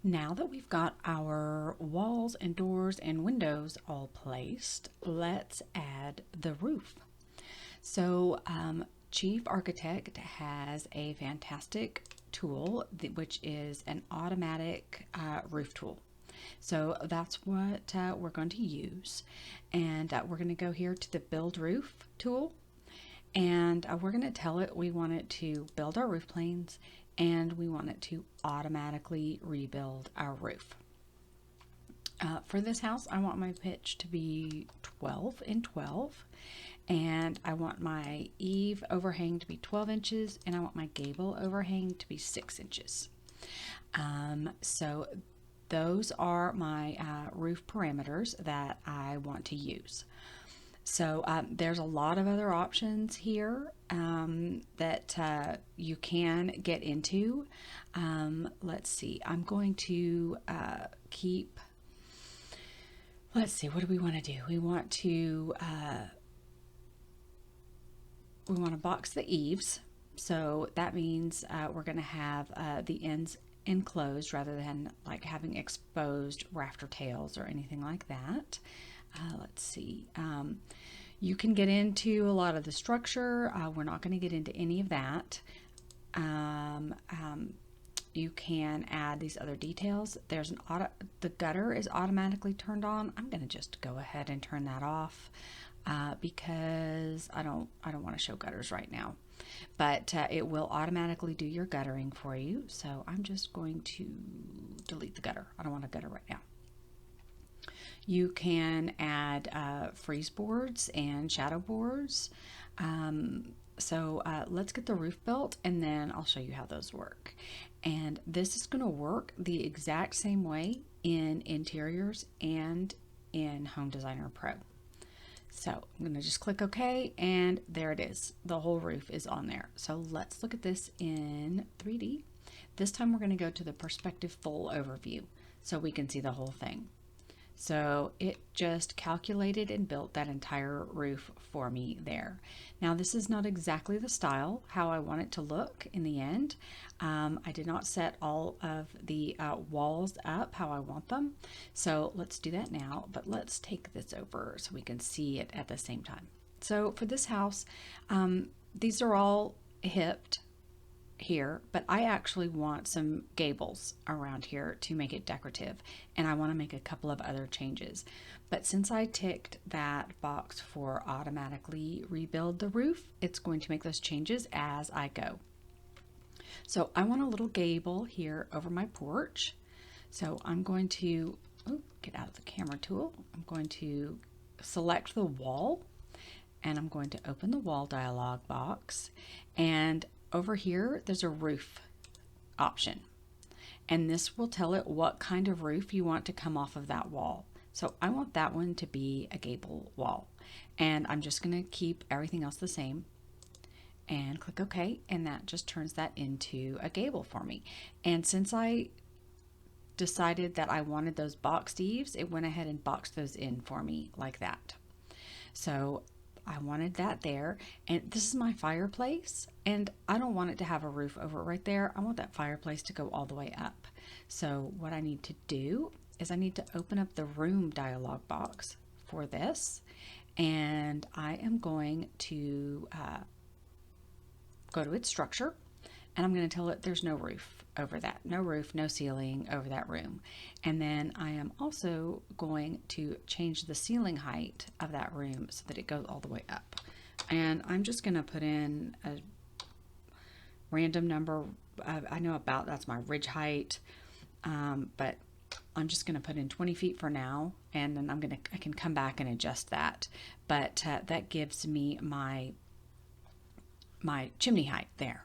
Now that we've got our walls and doors and windows all placed, let's add the roof. So, Chief Architect has a fantastic tool, which is an automatic roof tool. So that's what we're going to use. And we're going to go here to the Build Roof tool. And we're going to tell it we want it to build our roof planes and we want it to automatically rebuild our roof. For this house, I want my pitch to be 12 and 12, and I want my eave overhang to be 12 inches, and I want my gable overhang to be 6 inches. So those are my roof parameters that I want to use. So there's a lot of other options here that you can get into. Let's see, I'm going to keep, let's see, what do we want to do? We want to box the eaves. So that means we're going to have the ends enclosed rather than like having exposed rafter tails or anything like that. Let's see. You can get into a lot of the structure. We're not going to get into any of that. You can add these other details. There's the gutter is automatically turned on. I'm going to just go ahead and turn that off because I don't want to show gutters right now. But it will automatically do your guttering for you. So I'm just going to delete the gutter. I don't want a gutter right now. You can add freeze boards and shadow boards. So let's get the roof built and then I'll show you how those work. And this is going to work the exact same way in interiors and in Home Designer Pro. So I'm going to just click OK, and there it is. The whole roof is on there. So let's look at this in 3D. This time we're going to go to the perspective full overview so we can see the whole thing. So it just calculated and built that entire roof for me there. Now this is not exactly the style, how I want it to look in the end. I did not set all of the walls up how I want them. So let's do that now, but let's take this over so we can see it at the same time. So for this house, these are all hipped here, but I actually want some gables around here to make it decorative, and I want to make a couple of other changes. But since I ticked that box for automatically rebuild the roof, it's going to make those changes as I go. So I want a little gable here over my porch. So I'm going to get out of the camera tool. I'm going to select the wall, and I'm going to open the wall dialog box, and over here, there's a roof option, and this will tell it what kind of roof you want to come off of that wall. So I want that one to be a gable wall, and I'm just going to keep everything else the same and click OK, and that just turns that into a gable for me. And since I decided that I wanted those boxed eaves, it went ahead and boxed those in for me like that. So I wanted that there, and this is my fireplace, and I don't want it to have a roof over it right there. I want that fireplace to go all the way up. So what I need to do is I need to open up the room dialog box for this, and I am going to go to its structure, and I'm going to tell it there's no roof over that. No roof, no ceiling over that room. And then I am also going to change the ceiling height of that room so that it goes all the way up. And I'm just going to put in a random number. I know about that's my ridge height, but I'm just going to put in 20 feet for now, and then I can come back and adjust that. But that gives me my chimney height there.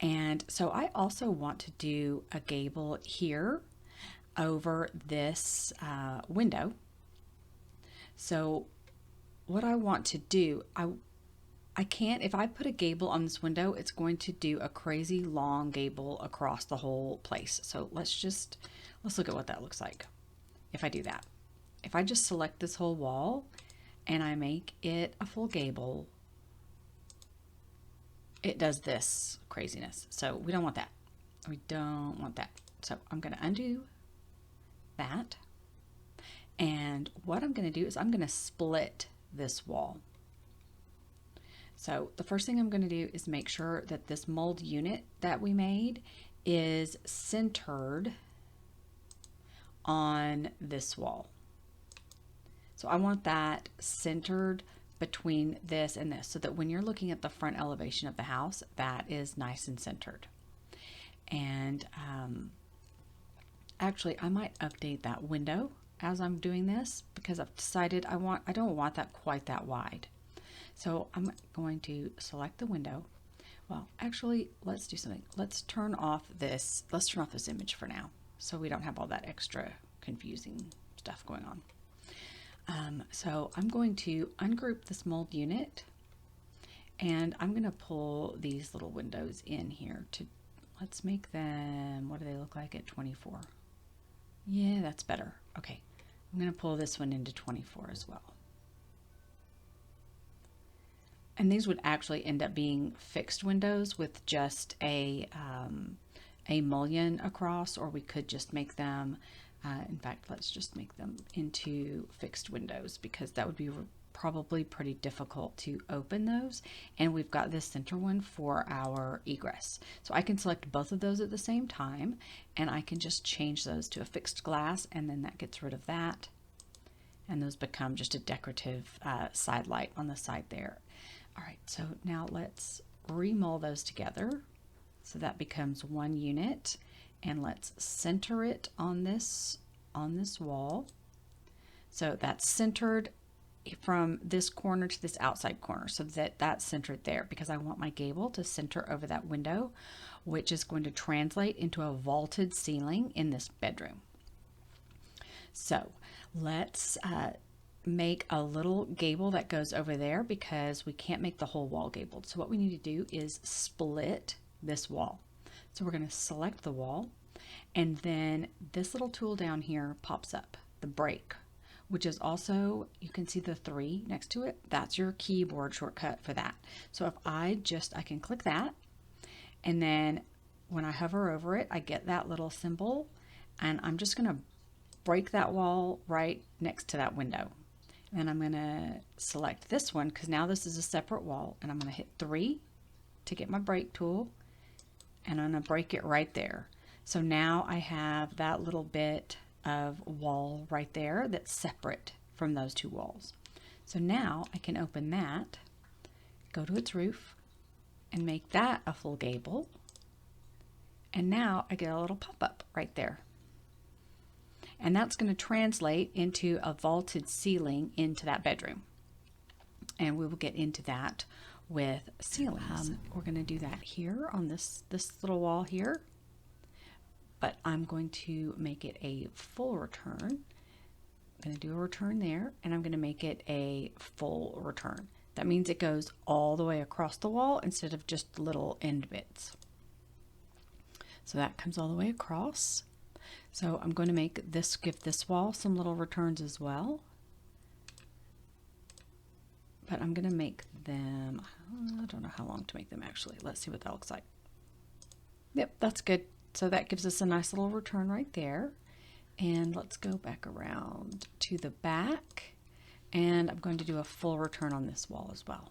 And so I also want to do a gable here over this window. So what I want to do, I can't, if I put a gable on this window, it's going to do a crazy long gable across the whole place. So let's look at what that looks like if I do that. If I just select this whole wall and I make it a full gable, it does this craziness. So we don't want that. We don't want that. So I'm going to undo that. And what I'm going to do is I'm going to split this wall. So the first thing I'm going to do is make sure that this mold unit that we made is centered on this wall. So I want that centered between this and this, so that when you're looking at the front elevation of the house, that is nice and centered. And actually, I might update that window as I'm doing this, because I've decided I don't want that quite that wide. So I'm going to select the window. Well, actually, let's do something. Let's turn off this image for now, so we don't have all that extra confusing stuff going on. So I'm going to ungroup this mold unit, and I'm going to pull these little windows in here to, let's make them, what do they look like at 24? Yeah, that's better. Okay, I'm going to pull this one into 24 as well. And these would actually end up being fixed windows with just a mullion across, or we could just make them, in fact, let's just make them into fixed windows, because that would be probably pretty difficult to open those. And we've got this center one for our egress. So I can select both of those at the same time, and I can just change those to a fixed glass, and then that gets rid of that. And those become just a decorative side light on the side there. All right, so now let's remold those together. So that becomes one unit, and let's center it on this wall. So that's centered from this corner to this outside corner, so that that's centered there, because I want my gable to center over that window, which is going to translate into a vaulted ceiling in this bedroom. So let's make a little gable that goes over there, because we can't make the whole wall gabled. So what we need to do is split this wall. So we're going to select the wall, and then this little tool down here pops up, the break, which is also, you can see the 3 next to it. That's your keyboard shortcut for that. So if I can click that, and then when I hover over it, I get that little symbol, and I'm just going to break that wall right next to that window. And I'm going to select this one, because now this is a separate wall, and I'm going to hit 3 to get my break tool, and I'm going to break it right there. So now I have that little bit of wall right there that's separate from those 2 walls. So now I can open that, go to its roof, and make that a full gable. And now I get a little pop-up right there. And that's going to translate into a vaulted ceiling into that bedroom. And we will get into that with ceilings. We're going to do that here on this little wall here. But I'm going to make it a full return. I'm going to do a return there, and I'm going to make it a full return. That means it goes all the way across the wall instead of just little end bits. So that comes all the way across. So I'm going to give this wall some little returns as well. But I'm going to make them, I don't know how long to make them actually. Let's see what that looks like. Yep, that's good. So that gives us a nice little return right there. And let's go back around to the back. And I'm going to do a full return on this wall as well.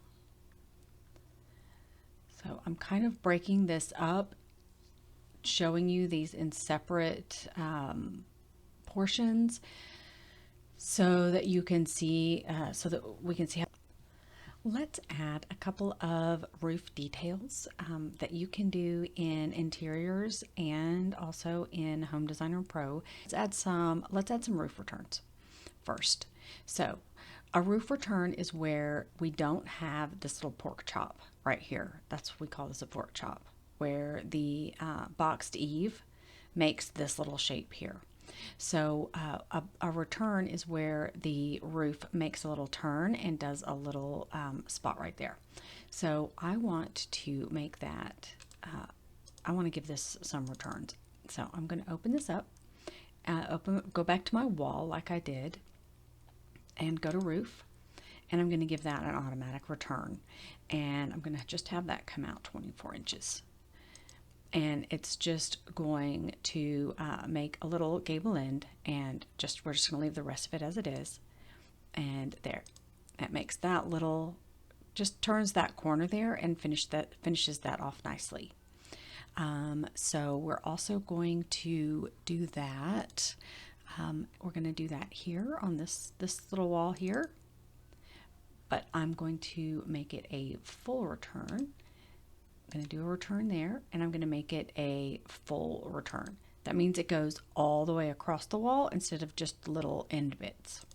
So I'm kind of breaking this up, showing you these in separate portions, so that you can see, so that we can see how. Let's add a couple of roof details that you can do in interiors and also in Home Designer Pro. Let's add some roof returns first. So a roof return is where we don't have this little pork chop right here. That's what we call this, a pork chop, where the boxed eave makes this little shape here. So a return is where the roof makes a little turn and does a little spot right there. So I want to make that, I want to give this some returns. So I'm going to open this up, go back to my wall like I did, and go to roof, and I'm going to give that an automatic return. And I'm going to just have that come out 24 inches. and it's just going to make a little gable end, and we're just going to leave the rest of it as it is. And there, that makes that little, just turns that corner there and finishes that off nicely. So we're also going to do that. We're going to do that here on this little wall here, but I'm going to make it a full return. I'm going to do a return there, and I'm going to make it a full return. That means it goes all the way across the wall instead of just little end bits.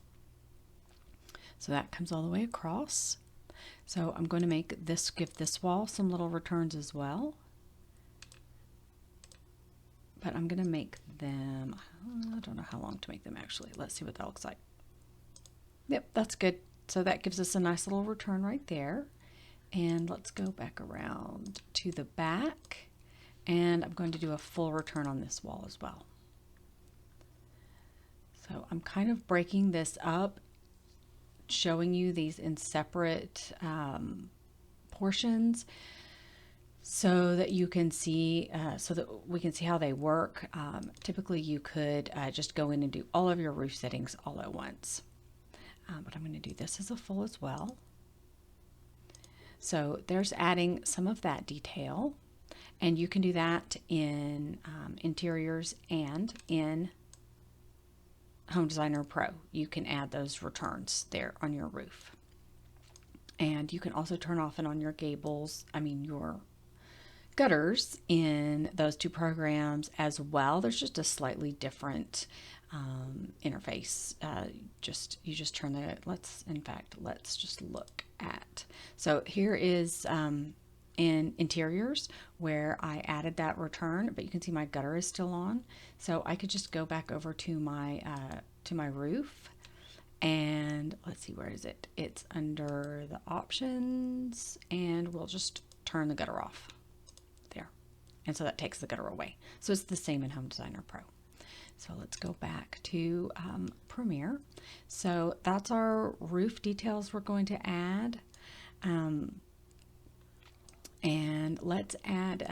So that comes all the way across. So I'm going to give this wall some little returns as well. But I'm going to make them, I don't know how long to make them actually. Let's see what that looks like. Yep, that's good. So that gives us a nice little return right there. And let's go back around to the back. And I'm going to do a full return on this wall as well. So I'm kind of breaking this up, showing you these in separate portions, so that you can see, so that we can see how they work. Typically you could just go in and do all of your roof settings all at once. But I'm going to do this as a full as well. So there's adding some of that detail, and you can do that in interiors and in Home Designer Pro. You can add those returns there on your roof. And you can also turn off and on your gables, your gutters in those two programs as well. There's just a slightly different interface. You just turn the, let's just look at. So here is in interiors where I added that return, but you can see my gutter is still on. So I could just go back over to my roof, and let's see, where is it? It's under the options, and we'll just turn the gutter off there. And so that takes the gutter away. So it's the same in Home Designer Pro. So let's go back to Premiere. So that's our roof details we're going to add. And let's add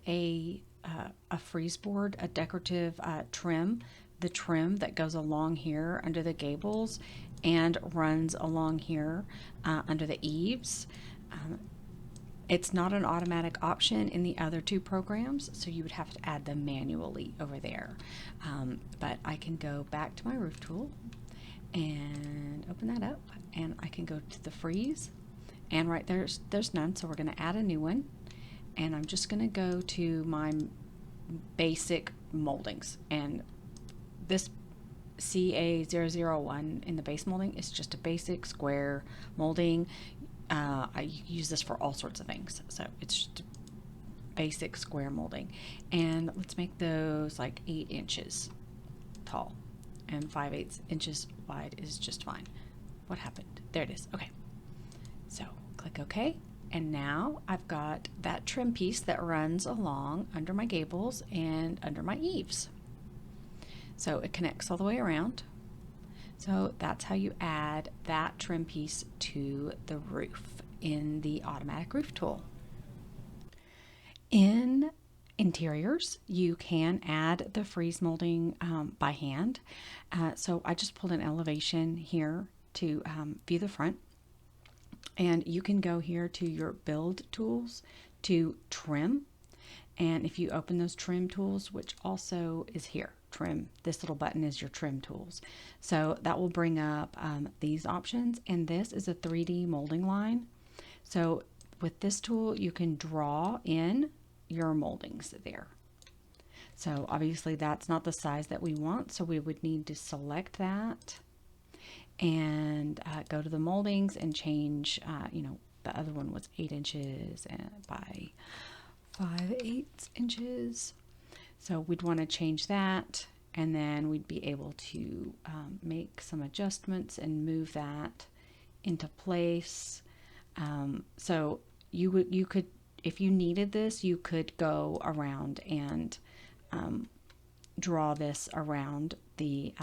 a frieze board, a decorative trim, the trim that goes along here under the gables and runs along here under the eaves. It's not an automatic option in the other two programs, so you would have to add them manually over there. But I can go back to my roof tool and open that up, and I can go to the frieze, and right there's none, so we're going to add a new one. And I'm just going to go to my basic moldings, and this CA001 in the base molding is just a basic square molding. I use this for all sorts of things, so it's just basic square molding. And let's make those like 8 inches tall, and 5/8 inches wide is just fine. What happened? There it is. Okay, so click OK, and now I've got that trim piece that runs along under my gables and under my eaves. So it connects all the way around. So that's how you add that trim piece to the roof in the automatic roof tool. In interiors, you can add the frieze molding by hand. So I just pulled an elevation here to view the front. And you can go here to your build tools to trim. And if you open those trim tools, which also is here, trim, this little button is your trim tools. So that will bring up these options, and this is a 3D molding line. So with this tool, you can draw in your moldings there. So obviously that's not the size that we want, so we would need to select that and go to the moldings and change, the other one was 8 inches by 5/8 inches. So we'd want to change that, and then we'd be able to make some adjustments and move that into place. So you could, if you needed this, you could go around and draw this around the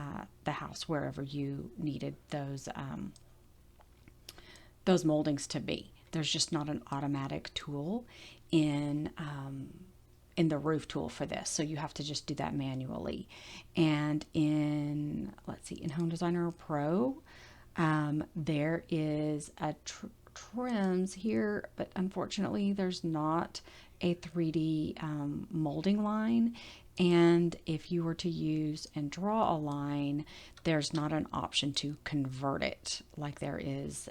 house wherever you needed those moldings to be. There's just not an automatic tool in in the roof tool for this, so you have to just do that manually. And in, let's see, in Home Designer Pro, there is a trims here, but unfortunately there's not a 3D molding line. And if you were to use and draw a line, there's not an option to convert it like there is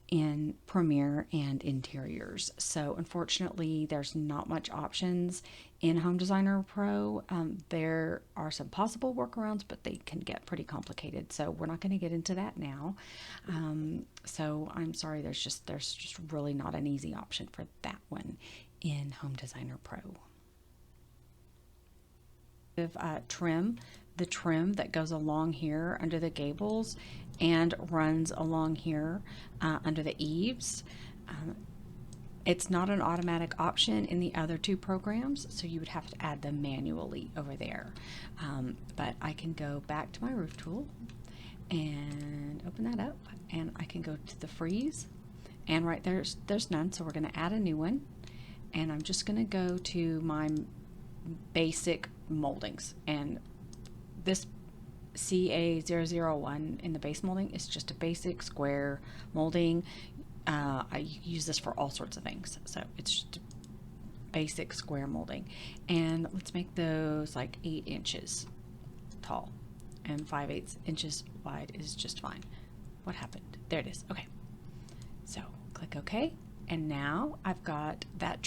in Premiere and Interiors. So unfortunately, there's not much options in Home Designer Pro. There are some possible workarounds, but they can get pretty complicated. So we're not going to get into that now. So I'm sorry, there's just really not an easy option for that one in Home Designer Pro. Trim, the trim that goes along here under the gables and runs along here under the eaves. It's not an automatic option in the other two programs, so you would have to add them manually over there. But I can go back to my roof tool and open that up, and I can go to the freeze, and right there's none, so we're going to add a new one. And I'm just going to go to my basic moldings, and this CA001 in the base molding is just a basic square molding. I use this for all sorts of things, so it's just a basic square molding. And let's make those like 8 inches tall, and 5/8 inches wide is just fine. What happened? There it is. Okay, so click OK, and now I've got that